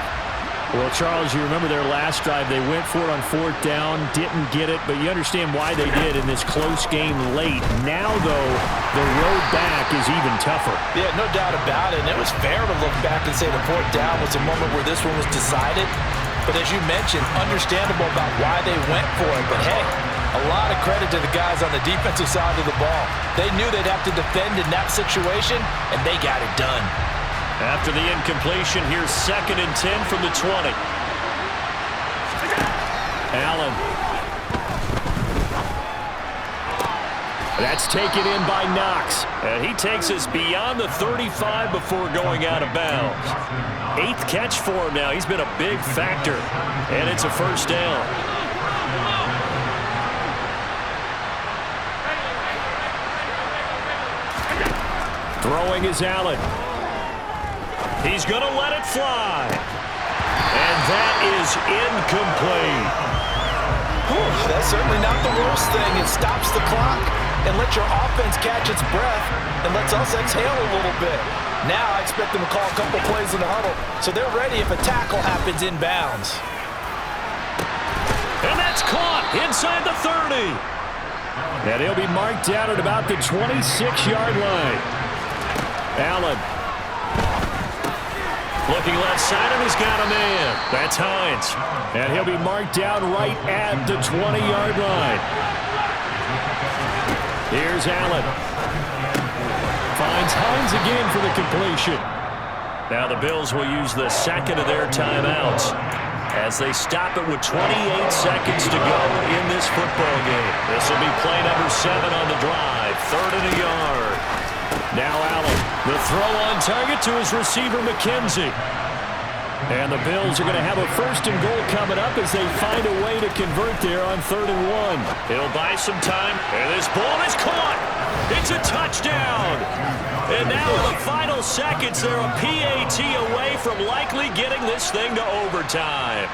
[SPEAKER 2] Well, Charles, you remember their last drive. They went for it on 4th down, didn't get it, but you understand why they did in this close game late. Now, though, the road back is even tougher.
[SPEAKER 3] Yeah, no doubt about it. And it was fair to look back and say the 4th down was a moment where this one was decided. But as you mentioned, understandable about why they went for it. But, hey, a lot of credit to the guys on the defensive side of the ball. They knew they'd have to defend in that situation, and they got it done.
[SPEAKER 2] After the incompletion, here's 2nd and 10 from the 20. Allen. That's taken in by Knox. And he takes us beyond the 35 before going out of bounds. 8th catch for him now. He's been a big factor. And it's a 1st down. Throwing is Allen. He's going to let it fly. And that is incomplete.
[SPEAKER 3] Whew, that's certainly not the worst thing. It stops the clock and lets your offense catch its breath and lets us exhale a little bit. Now I expect them to call a couple plays in the huddle so they're ready if a tackle happens inbounds.
[SPEAKER 2] And that's caught inside the 30. And he'll be marked down at about the 26-yard line. Allen. Looking left side of him, he's got a man. That's Hines. And he'll be marked down right at the 20-yard line. Here's Allen. Finds Hines again for the completion. Now the Bills will use the 2nd of their timeouts as they stop it with 28 seconds to go in this football game. This will be play number 7 on the drive. 3rd and a yard. Now Allen, the throw on target to his receiver, McKenzie. And the Bills are going to have a 1st and goal coming up as they find a way to convert there on 3rd and 1. He'll buy some time, and this ball is caught. It's a touchdown. And now in the final seconds, they're a PAT away from likely getting this thing to overtime.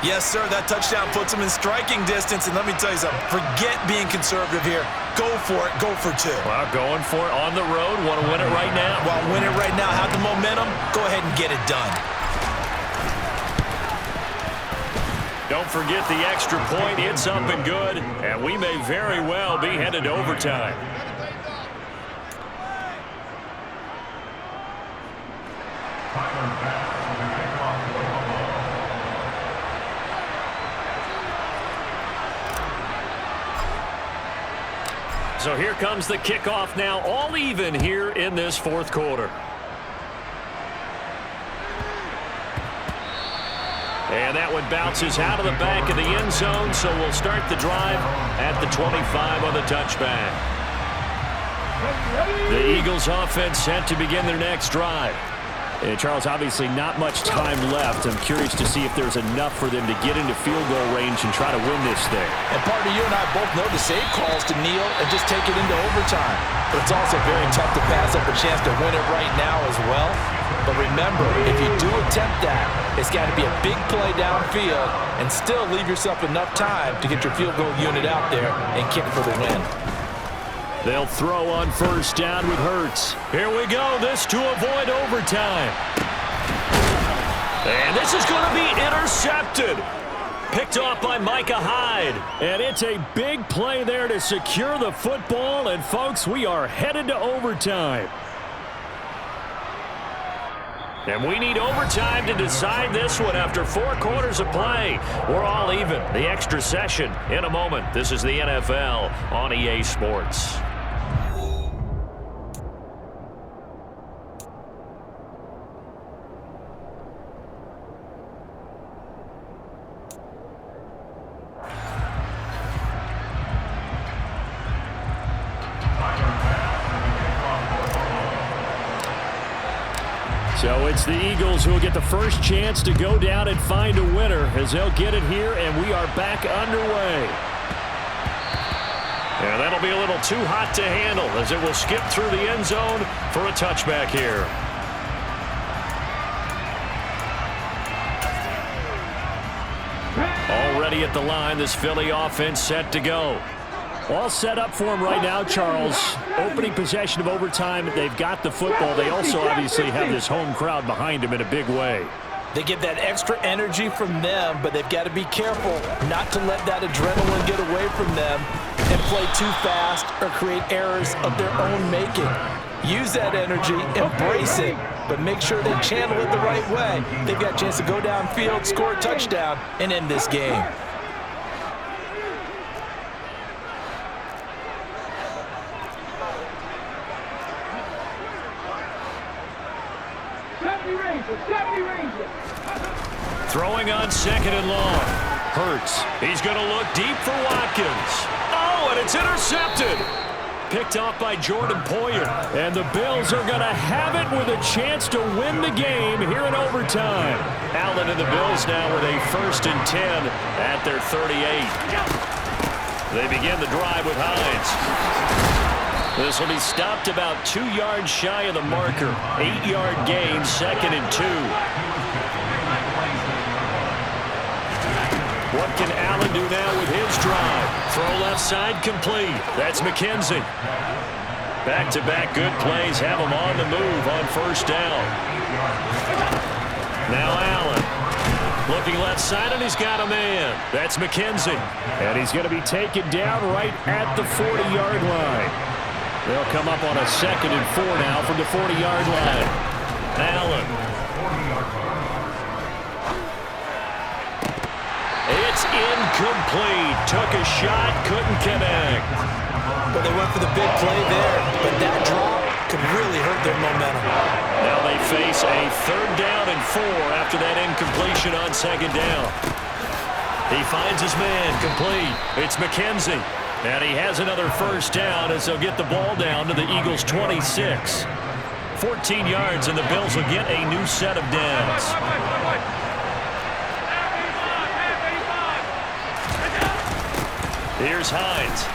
[SPEAKER 3] Yes, sir. That touchdown puts them in striking distance. And let me tell you something. Forget being conservative here. Go for it. Go for two.
[SPEAKER 2] Well, going for it on the road. Want to win it right now?
[SPEAKER 3] Well, win it right now. Have the momentum. Go ahead and get it done.
[SPEAKER 2] Don't forget the extra point. It's up and good. And we may very well be headed to overtime. So here comes the kickoff now, all even here in this fourth quarter. And that one bounces out of the back of the end zone, so we'll start the drive at the 25 on the touchback. The Eagles offense set to begin their next drive. And Charles, obviously not much time left. I'm curious to see if there's enough for them to get into field goal range and try to win this thing.
[SPEAKER 3] And partner, you and I both know the save calls to kneel and just take it into overtime. But it's also very tough to pass up a chance to win it right now as well. But remember, if you do attempt that, it's got to be a big play downfield and still leave yourself enough time to get your field goal unit out there and kick for the win.
[SPEAKER 2] They'll throw on first down with Hurts. Here we go. This to avoid overtime. And this is going to be intercepted. Picked off by Micah Hyde. And it's a big play there to secure the football. And, folks, we are headed to overtime. And we need overtime to decide this one after 4 quarters of play. We're all even. The extra session in a moment. This is the NFL on EA Sports. So it's the Eagles who will get the first chance to go down and find a winner as they'll get it here, and we are back underway. And that'll be a little too hot to handle as it will skip through the end zone for a touchback here. Already at the line, this Philly offense set to go. All set up for him right now, Charles. Opening possession of overtime. They've got the football. They also obviously have this home crowd behind them in a big way.
[SPEAKER 3] They get that extra energy from them, but they've got to be careful not to let that adrenaline get away from them and play too fast or create errors of their own making. Use that energy, embrace it, but make sure they channel it the right way. They've got a chance to go downfield, score a touchdown, and end this game.
[SPEAKER 2] Throwing on second and long. Hurts. He's going to look deep for Watkins. Oh, and it's intercepted. Picked off by Jordan Poyer. And the Bills are going to have it with a chance to win the game here in overtime. Allen and the Bills now with a 1st and 10 at their 38. They begin the drive with Hines. This will be stopped about 2 yards shy of the marker. 8-yard gain, 2nd and 2. What can Allen do now with his drive? Throw left side complete. That's McKenzie. Back-to-back good plays have him on the move on first down. Now Allen. Looking left side, and he's got a man. That's McKenzie. And he's going to be taken down right at the 40-yard line. They'll come up on a 2nd and 4 now from the 40-yard line. Allen. It's incomplete. Took a shot, couldn't connect.
[SPEAKER 3] Well, they went for the big play there, but that drop could really hurt their momentum.
[SPEAKER 2] Now they face a 3rd down and 4 after that incompletion on 2nd down. He finds his man complete. It's McKenzie. And he has another 1st down as they'll get the ball down to the Eagles' 26. 14 yards, and the Bills will get a new set of downs. Here's Hines.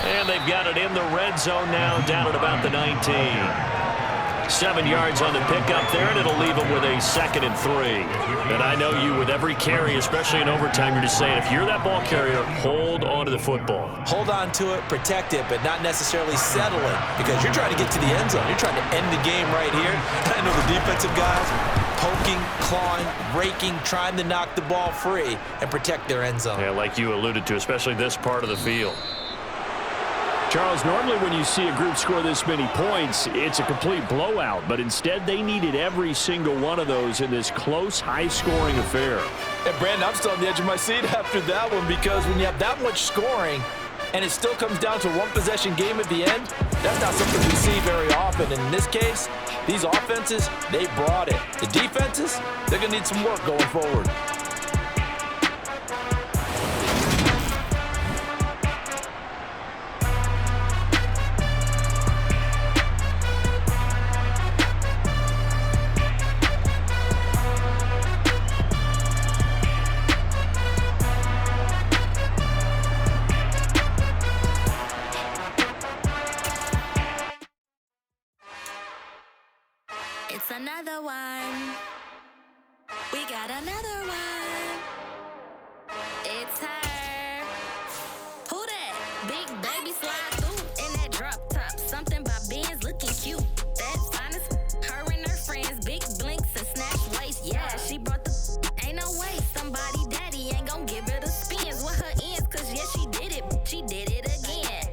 [SPEAKER 2] And they've got it in the red zone now, down at about the 19. 7 yards on the pickup there, and it'll leave them with a 2nd and 3. And I know you, with every carry, especially in overtime, you're just saying, if you're that ball carrier, hold on to the football.
[SPEAKER 3] Hold on to it, protect it, but not necessarily settle it, because you're trying to get to the end zone. You're trying to end the game right here. I know the defensive guys poking, clawing, raking, trying to knock the ball free and protect their end zone.
[SPEAKER 2] Yeah, like you alluded to, especially this part of the field. Charles, normally when you see a group score this many points, it's a complete blowout, but instead they needed every single one of those in this close, high-scoring affair.
[SPEAKER 3] And Brandon, I'm still on the edge of my seat after that one, because when you have that much scoring and it still comes down to a one-possession game at the end, that's not something we see very often. And in this case, these offenses, they brought it. The defenses, they're going to need some work going forward.
[SPEAKER 6] It's another one. We got another one. It's her. Who that? Big baby slide through in that drop top. Something by Benz looking cute. That's honest. Her and her friends, big blinks and snatch waist. Yeah, she brought the. Ain't no way somebody daddy ain't gon' give her the spins with her ends. Cause yeah, she did it. She did it again.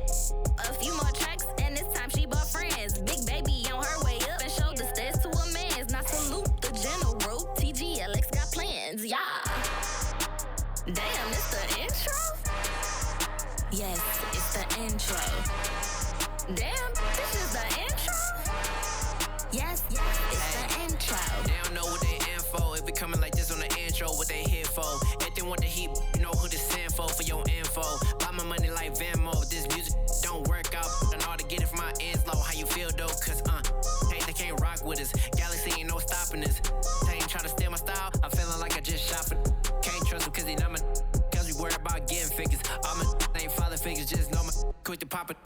[SPEAKER 6] A few more tracks and this time she bought friends. Big baby on her way up and showed the stairs to a man's. Now salute the general. TGLX got plans, yeah. Damn, it's the intro? Yes, it's the intro. Damn, this is the intro? Yes, it's the intro.
[SPEAKER 7] They don't know what they in for. If we coming like this on the intro, what they here for? If they want the heat, you know who to send for your info. Buy my money like Venmo. This music don't work out. I know how to get it from my ends low. How you feel though? Cause hey, they can't rock with us. Galaxy ain't no stopping us. They ain't trying to steal my style. I'm feeling like I just shot for. Can't trust them cause they not my. Cause we worried about getting figures. All my ain't father figures. Just know my quick to pop it.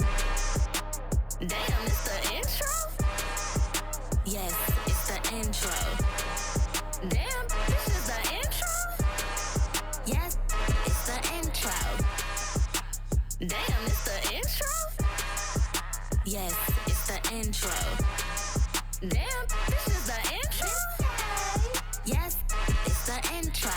[SPEAKER 6] Damn, it's the intro? Yes, it's the intro. Damn, this is the intro? Yes, it's the intro. Damn, it's the intro? Yes, it's the intro. Damn, this is the intro? Yes, it's the intro.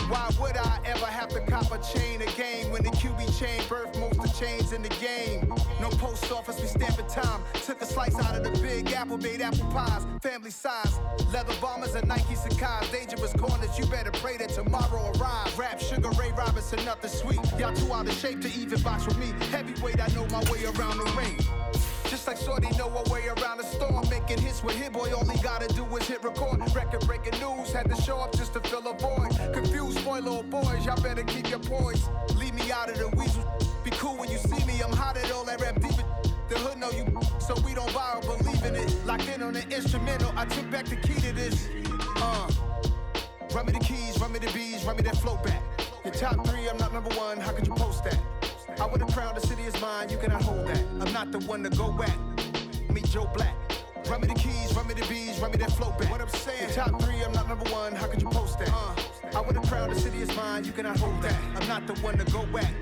[SPEAKER 8] Why would I ever have to cop a chain again when the QB chain birthed most of the chains in the game? No post office, we stamping time. Took a slice out of the big apple, made apple pies, family size. Leather bombers and Nike Sacai's. Dangerous corners, you better pray that tomorrow arrives. Rap, Sugar Ray Robinson, nothing sweet. Y'all too out of shape to even box with me. Heavyweight, I know my way around the ring. Just like Shorty know her way around the storm. Making hits with Hit Boy, all he gotta do is hit record. Record breaking news, had to show up just to fill a void. Confused boy, little boys, y'all better keep your poise. Leave me out of the weasel. Be cool when you see me, I'm hot at all that rap deep. The hood know you, so we don't borrow, believe in it. Locked in on the instrumental, I took back the key to this. Run me the keys, run me the bees, run me that flow back. Your top 3, I'm not number 1, how could you post that? I would've crowned the city is mine, you cannot hold that. I'm not the one to go back. Meet Joe Black. Run me the keys, run me the bees, run me that flow back. What I'm saying, your top 3, I'm not number 1, how could you post that? I would've crowned the city is mine, you cannot hold that. I'm not the one to go back.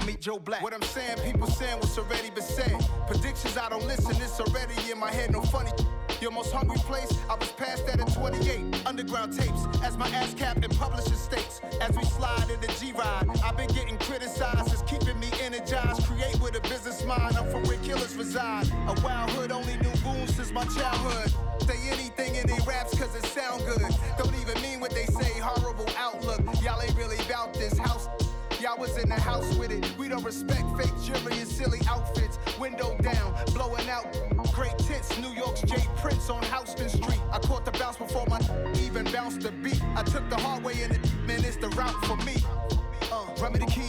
[SPEAKER 8] Meet Joe Black. What I'm saying, people saying what's already been said. Predictions, I don't listen, it's already in my head, no funny. Your most hungry place, I was past that in 28. Underground tapes, as my ass cap in publishing states. As we slide in the G-Ride, I've been getting criticized, it's keeping me energized. Create with a business mind, I'm from where killers reside. A wild hood, only knew goons since my childhood. Say anything in they raps cause it sound good. Don't even mean what they say, horrible outlook. Y'all ain't really about this house. Y'all was in the house with it. We don't respect fake jewelry and silly outfits. Window down, blowing out. Great tits, New York's J. Prince on Houston Street. I caught the bounce before my even bounced the beat. I took the hard way in it, man, it's the route for me. Run me the keys.